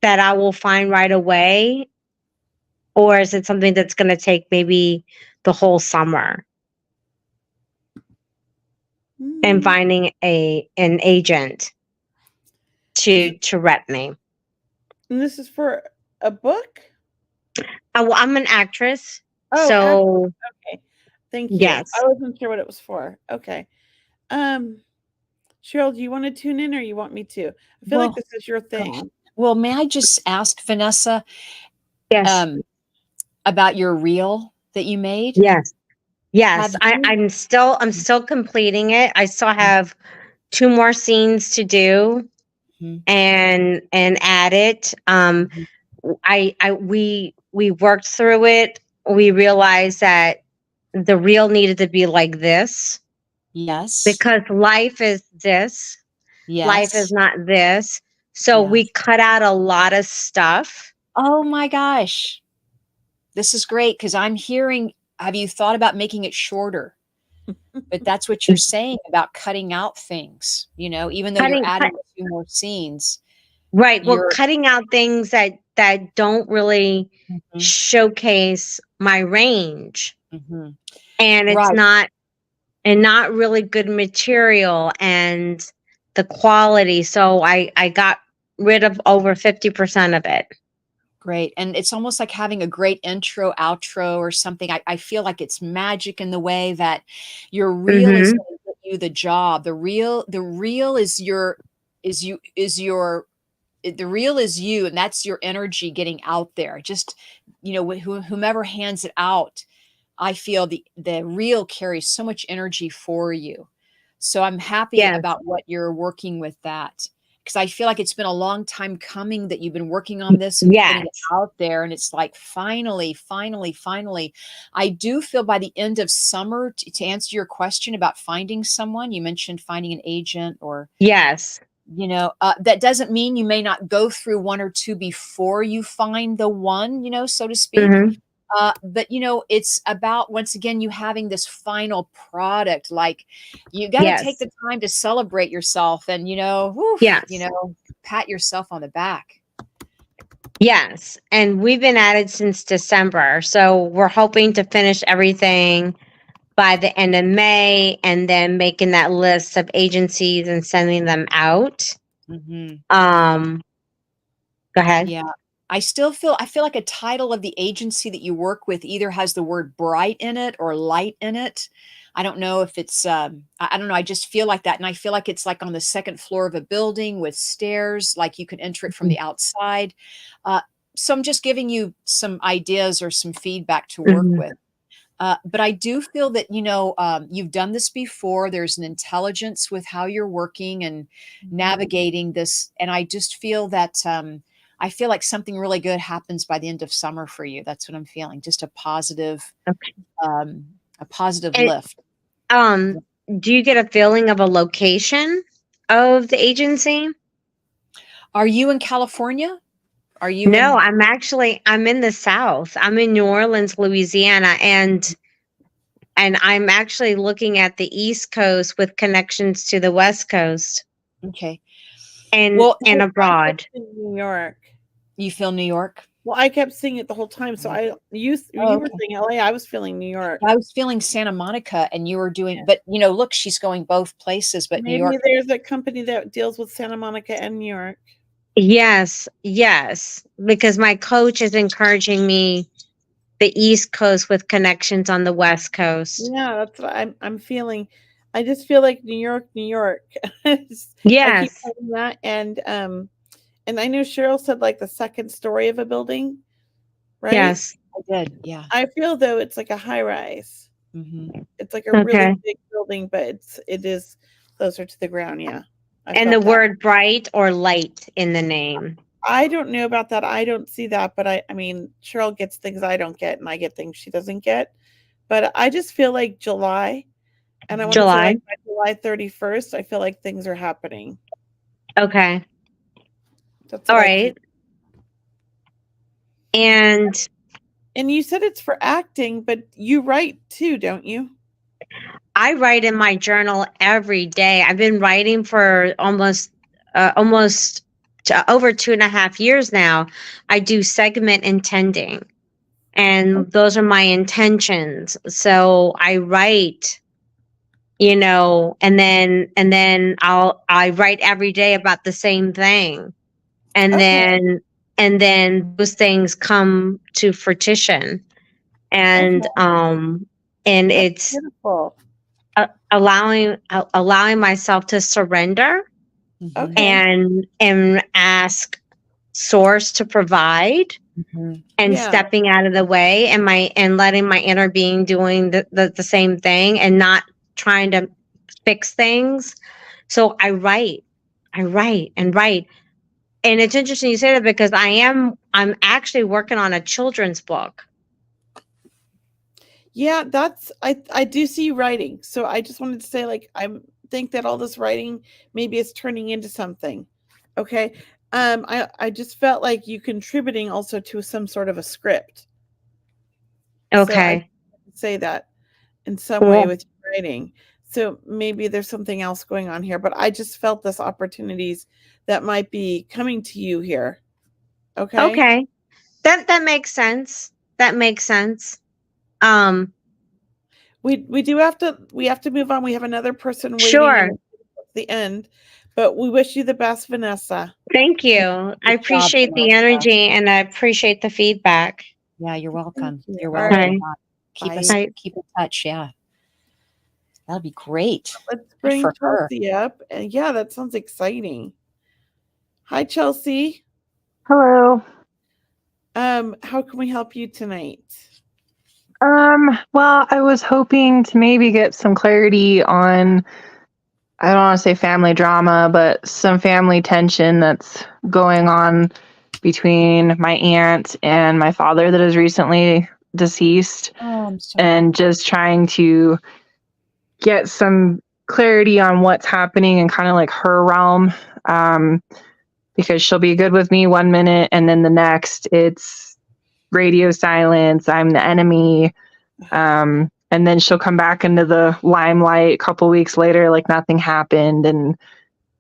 that I will find right away, or is it something that's going to take maybe the whole summer and finding an agent to rep me? And this is for a book? Well, I'm an actress. Oh, so okay. Thank you. Yes. I wasn't sure what it was for. Okay. Cheryl, do you want to tune in or you want me to? I feel like this is your thing. Well, may I just ask Vanessa Yes. about your reel that you made? Yes. Yes. I'm still completing it. I still have 2 more scenes to do and add it. We worked through it. We realized that the reel needed to be like this. Yes. Because life is this. Yes. Life is not this. So we cut out a lot of stuff. Oh my gosh. This is great because I'm hearing, have you thought about making it shorter? But that's what you're saying about cutting out things, even though you're adding 2 more scenes. Right. Well, cutting out things that don't really showcase my range. And it's not really good material and the quality. So I got rid of over 50% of it. Great. And it's almost like having a great intro, outro or something. I feel like it's magic in the way that your reel is going to get you the job. The reel is the reel is you, and that's your energy getting out there. Just, whomever hands it out, I feel the reel carries so much energy for you. So I'm happy about what you're working with that. because I feel like it's been a long time coming that you've been working on this and putting it Yes. out there. And it's like, finally, I do feel by the end of summer, to answer your question about finding someone, you mentioned finding an agent or, Yes. that doesn't mean you may not go through one or two before you find the one, so to speak. Hmm. But it's about, once again, you having this final product. Like, you got to take Yes. the time to celebrate yourself and, woof, Yes. pat yourself on the back. Yes. And we've been at it since December. So we're hoping to finish everything by the end of May and then making that list of agencies and sending them out. Hmm. Go ahead. Yeah. I feel like a title of the agency that you work with either has the word bright in it or light in it. I don't know if it's, I don't know. I just feel like that. And I feel like it's like on the second floor of a building with stairs, like you can enter it from the outside. So I'm just giving you some ideas or some feedback to work Mhm. with. But I do feel that, you've done this before. There's an intelligence with how you're working and navigating this. And I just feel that, I feel like something really good happens by the end of summer for you. That's what I'm feeling. Just a positive, Okay. And, lift. do you get a feeling of a location of the agency? Are you in California? Are you No, in? I'm in the South. I'm in New Orleans, Louisiana, and I'm actually looking at the East Coast with connections to the West Coast Okay. and Well, and I abroad. kept seeing New York. you feel New York? Well, I kept seeing it the whole time. So you Oh, were okay. saying LA, I was feeling New York. I was feeling Santa Monica and you were doing, but look, she's going both places, but New Maybe York. there's a company that deals with Santa Monica and New York. Yes, yes, because my coach is encouraging me the East Coast with connections on the West Coast. Yeah, that's what I'm feeling. I just feel like New York, New York. I keep Yes, saying that, and I know Cheryl said like the second story of a building, right? yes. I did. Yeah. I feel though it's like a high rise. Hmm. It's like a Okay. really big building, but it is closer to the ground. Yeah, I And the felt that. word bright or light in the name. I don't know about that. I don't see that, but I mean, Cheryl gets things I don't get, and I get things she doesn't get. But I just feel like July, and I want to say July. like by July 31st, I feel like things are happening. Okay. That's All what I right. keep. And you said it's for acting, but you write too, don't you? I write in my journal every day. I've been writing for almost over 2.5 years now. I do segment intending, and those are my intentions. So I write, and then I write every day about the same thing, and Okay. then those things come to fruition, and Okay. and That's it's beautiful. allowing myself to surrender Hmm. Okay. and ask source to provide, Hmm. and Yeah. stepping out of the way, and letting my inner being doing the same thing and not trying to fix things. So I write and write. And it's interesting you say that because I'm actually working on a children's book. Yeah, that's I do see you writing. So I just wanted to say like I think that all this writing maybe is turning into something. Okay. I just felt like you contributing also to some sort of a script. So I Okay. say that in some way Cool. with your writing. So maybe there's something else going on here, but I just felt this opportunities that might be coming to you here. Okay. Okay. That makes sense. That makes sense. Um, We do have to move on. We have another person waiting sure. and it's the end, but we wish you the best, Vanessa. Thank you. I Good job, appreciate the Vanessa. energy and I appreciate the feedback. Yeah, you're welcome. you. You're All welcome. right. Bye. Keep Bye. keep in touch. Yeah. That'd be great. Let's Good bring for her. Chelsea up. And yeah, that sounds exciting. Hi, Chelsea. Hello. How can we help you tonight? Well, I was hoping to maybe get some clarity on I don't want to say family drama, but some family tension that's going on between my aunt and my father that is recently deceased, Oh, I'm sorry. and just trying to get some clarity on what's happening in kind of like her realm. Because she'll be good with me one minute and then the next it's radio silence, I'm the enemy. And then she'll come back into the limelight a couple weeks later like nothing happened, and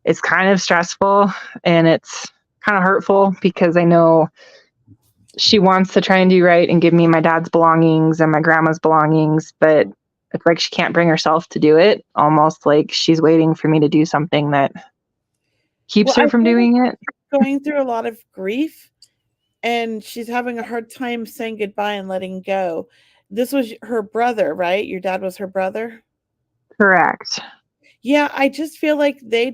it's kind of stressful and it's kind of hurtful because I know she wants to try and do right and give me my dad's belongings and my grandma's belongings, but it's like she can't bring herself to do it, almost like she's waiting for me to do something that keeps Well, her I from feel like doing it. she's going through a lot of grief, and she's having a hard time saying goodbye and letting go. This was her brother, right? Your dad was her brother? Correct. Yeah, I just feel like I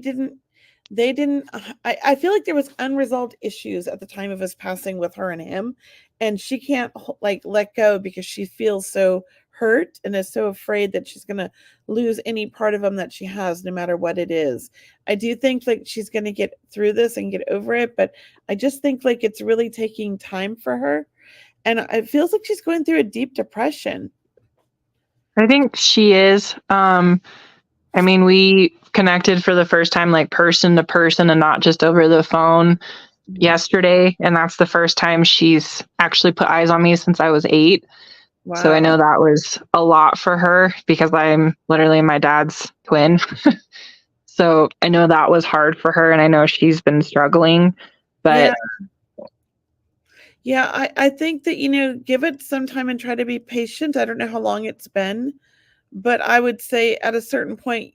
feel like there was unresolved issues at the time of his passing with her and him, and she can't like let go because she feels so hurt and is so afraid that she's going to lose any part of him that she has, no matter what it is. I do think like she's going to get through this and get over it, but I just think like it's really taking time for her, and it feels like she's going through a deep depression. I think she is. I mean, we connected for the first time, like person to person and not just over the phone yesterday. And that's the first time she's actually put eyes on me since I was 8. Wow. So I know that was a lot for her because I'm literally my dad's twin. So I know that was hard for her, and I know she's been struggling, but yeah, I think that, give it some time and try to be patient. I don't know how long it's been, but I would say at a certain point,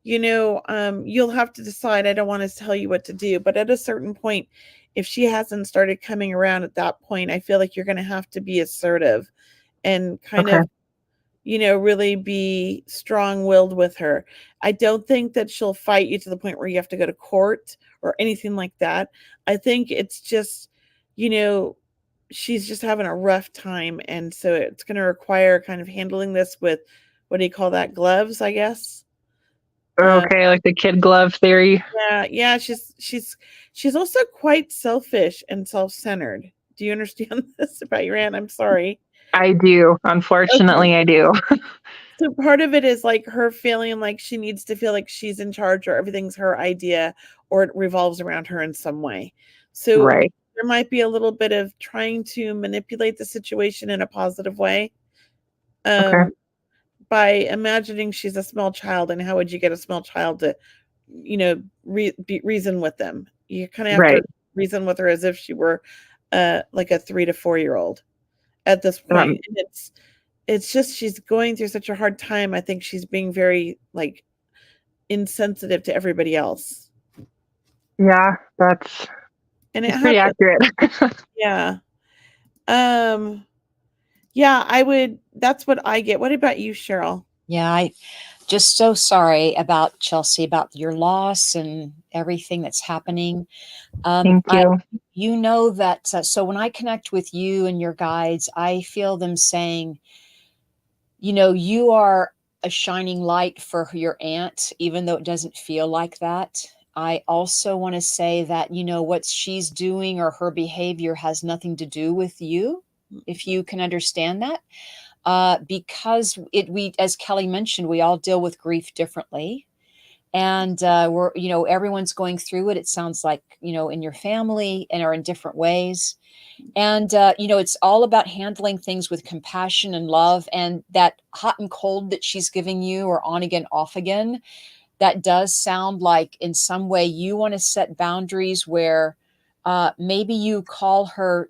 you'll have to decide. I don't want to tell you what to do, but at a certain point, if she hasn't started coming around at that point, I feel like you're going to have to be assertive and kind of, really be strong-willed with her. I don't think that she'll fight you to the point where you have to go to court or anything like that. I think it's just, she's just having a rough time. And so it's going to require kind of handling this with, what do you call that? Gloves, I guess. okay, like the kid glove theory. Yeah. She's also quite selfish and self-centered. Do you understand this about your aunt? I'm sorry. I do. Unfortunately, Okay. I do. So part of it is like her feeling like she needs to feel like she's in charge, or everything's her idea, or it revolves around her in some way. So Right. there might be a little bit of trying to manipulate the situation in a positive way. Okay. By imagining she's a small child, and how would you get a small child to, reason with them? You kind of have Right. to reason with her as if she were like a 3 to 4-year-old at this point. And it's just she's going through such a hard time. I think she's being very like insensitive to everybody else. Yeah, that's pretty accurate. Yeah. Yeah, that's what I get. What about you, Cheryl? Yeah, I just so sorry about Chelsea, about your loss and everything that's happening. Thank you. You know that, so when I connect with you and your guides, I feel them saying, you are a shining light for your aunt, even though it doesn't feel like that. I also want to say that, what she's doing or her behavior has nothing to do with you, if you can understand that. Because as Kelley mentioned, we all deal with grief differently. And we're, everyone's going through it. It sounds like, in your family and are in different ways. And, it's all about handling things with compassion and love. And that hot and cold that she's giving you, or on again, off again, that does sound like in some way you want to set boundaries where maybe you call her,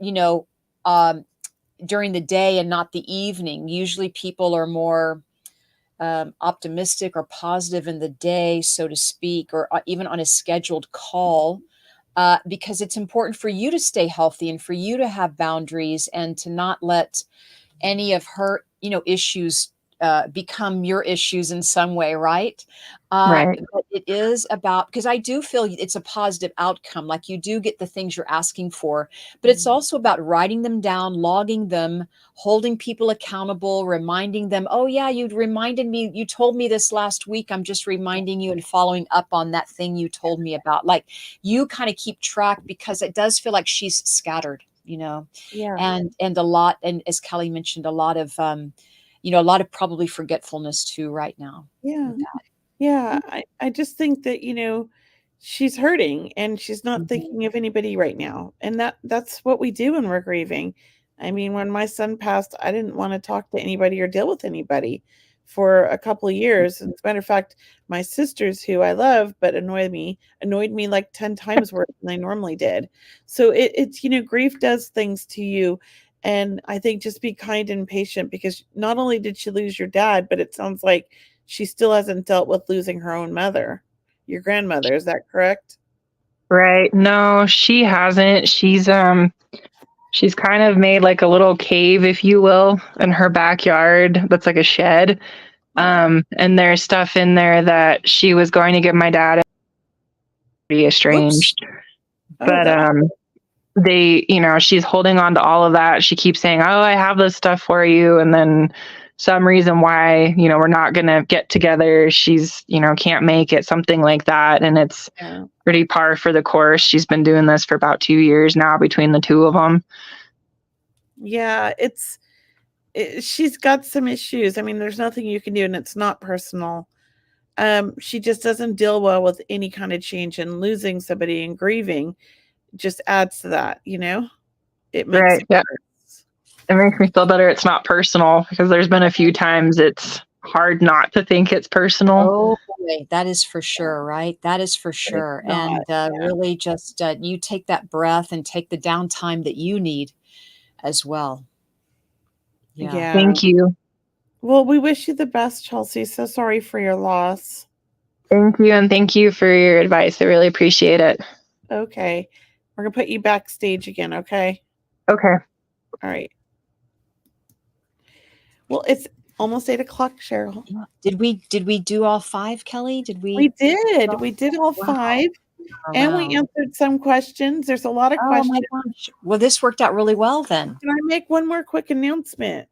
during the day and not the evening. Usually people are more optimistic or positive in the day, so to speak, or even on a scheduled call. Because it's important for you to stay healthy and for you to have boundaries and to not let any of her, issues become your issues in some way, right? Right. But it is about, because I do feel it's a positive outcome. Like you do get the things you're asking for, but it's also about writing them down, logging them, holding people accountable, reminding them, oh yeah, you reminded me, you told me this last week. I'm just reminding you and following up on that thing you told me about. Like you kind of keep track, because it does feel like she's scattered, Yeah. and a lot, and as Kelly mentioned, a lot of a lot of probably forgetfulness too right now. Yeah. Yeah. I just think that, she's hurting and she's not Mhm. thinking of anybody right now. And that's what we do when we're grieving. I mean, when my son passed, I didn't want to talk to anybody or deal with anybody for a couple of years. And as a matter of fact, my sisters, who I love but annoyed me like 10 times worse than they normally did. So it's, grief does things to you. And I think just be kind and patient, because not only did she lose your dad, but it sounds like she still hasn't dealt with losing her own mother, your grandmother. Is that correct? Right. No, she hasn't. She's kind of made like a little cave, if you will, in her backyard that's like a shed. And there's stuff in there that she was going to give my dad, pretty Whoops. estranged. Oh, But she's holding on to all of that. She keeps saying, "Oh, I have this stuff for you," and then some reason why, we're not gonna get together. She's, can't make it, something like that. And it's yeah. pretty par for the course. She's been doing this for about 2 years now between the two of them. Yeah, she's got some issues. I mean, there's nothing you can do, and it's not personal. She just doesn't deal well with any kind of change, and losing somebody and grieving just adds to that, it makes Right. it Yeah. worse. It makes me feel better it's not personal, because there's been a few times it's hard not to think it's personal. Oh boy, that is for sure, right? That is for But it's sure. not. And Yeah. really just you take that breath and take the downtime that you need as well. Yeah. Yeah. Thank you. Well, we wish you the best, Chelsea. So sorry for your loss. Thank you. And thank you for your advice. I really appreciate it. Okay. We're going to put you backstage again, okay? Okay. All right. Well, it's almost 8:00, Cheryl. Did we do all 5, Kelly? Did we? We did. We did all Wow. 5. And Wow. we answered some questions. There's a lot of Oh questions. my gosh. Well, this worked out really well then. Can I make one more quick announcement?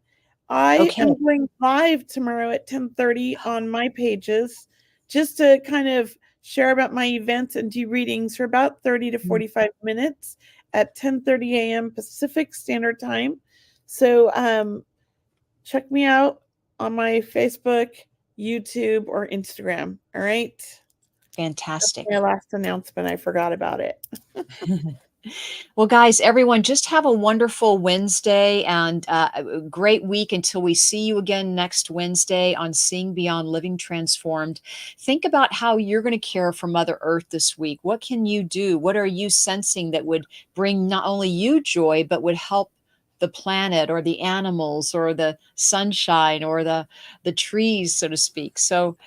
I Okay. am going live tomorrow at 10:30 on my pages, just to kind of share about my events and do readings for about 30 to 45 minutes at 10:30 a.m. Pacific Standard Time. So check me out on my Facebook, YouTube, or Instagram. All right. Fantastic. That's my last announcement. I forgot about it. Well, guys, everyone, just have a wonderful Wednesday and a great week until we see you again next Wednesday on Seeing Beyond Living Transformed. Think about how you're going to care for Mother Earth this week. What can you do? What are you sensing that would bring not only you joy, but would help the planet or the animals or the sunshine or the trees, so to speak? So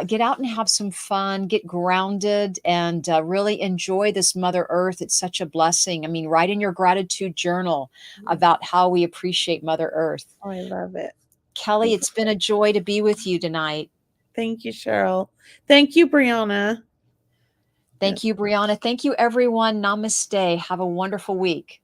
get out and have some fun, get grounded, and really enjoy this Mother Earth. It's such a blessing. I mean, write in your gratitude journal about how we appreciate Mother Earth. Oh, I love it. Kelly, it's been a joy to be with you tonight. Thank you, Cheryl. Thank you, Brianna. Thank you, Brianna. Thank you, everyone. Namaste. Have a wonderful week.